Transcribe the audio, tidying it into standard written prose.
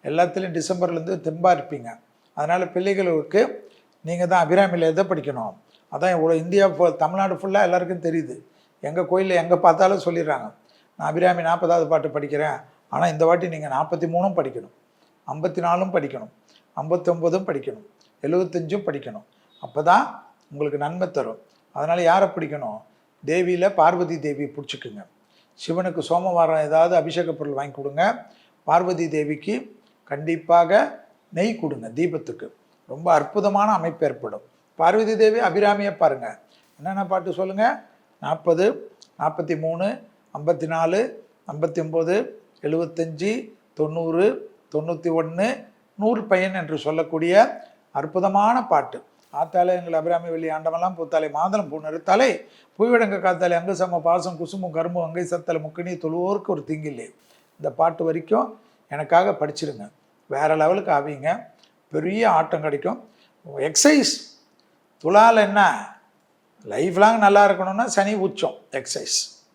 எல்லாத்துலேயும் டிசம்பர்லேருந்து தெம்பாக இருப்பீங்க. அதனால் பிள்ளைகளுக்கு நீங்கள் தான் அபிராமியில் எதை படிக்கணும், அதான் இவ்வளோ இந்தியா தமிழ்நாடு ஃபுல்லாக எல்லாருக்கும் தெரியுது. எங்கள் கோயிலில் எங்கே பார்த்தாலும் சொல்லிடுறாங்க, நான் அபிராமி 40வது பாட்டு படிக்கிறேன். ஆனால் இந்த வாட்டி நீங்கள் 43ம் படிக்கணும், 54ம் படிக்கணும், 59ம் படிக்கணும், 75ம் படிக்கணும். அப்போ தான் உங்களுக்கு நன்மை தரும். அதனால் யாரை பிடிக்கணும், தேவியில் பார்வதி தேவி பிடிச்சிக்குங்க. சிவனுக்கு சோமவாரம் ஏதாவது அபிஷேக பொருள் வாங்கி கொடுங்க. பார்வதி தேவிக்கு கண்டிப்பாக நெய் கொடுங்க தீபத்துக்கு. ரொம்ப அற்புதமான அமைப்பு ஏற்படும். பார்வதி தேவி அபிராமியை பாருங்கள். என்னென்ன பாட்டு சொல்லுங்கள்? 40, 43, 54, 59, 75, 90, 91, 100 பையன் என்று சொல்லக்கூடிய அற்புதமான பாட்டு. ஆத்தாலே எங்கள் அபிராமி வெள்ளி ஆண்டமெல்லாம் பூத்தாலே மாதளம் பூ நிறுத்தாலே பூவிடங்க காத்தாலே அங்கு சம பாசம் குசுமும் கரும்பு அங்கை சத்தலை முக்கினி தொழுவோருக்கு ஒரு தீங்கில்லை. இந்த பாட்டு வரைக்கும் எனக்காக படிச்சிருங்க. வேறு லெவலுக்கு ஆவீங்க. பெரிய ஆட்டம் கிடைக்கும். எக்ஸசைஸ் துலால் என்ன லைஃப் லாங் நல்லா இருக்கணும்னா சனி உச்சம் எக்ஸசைஸ்.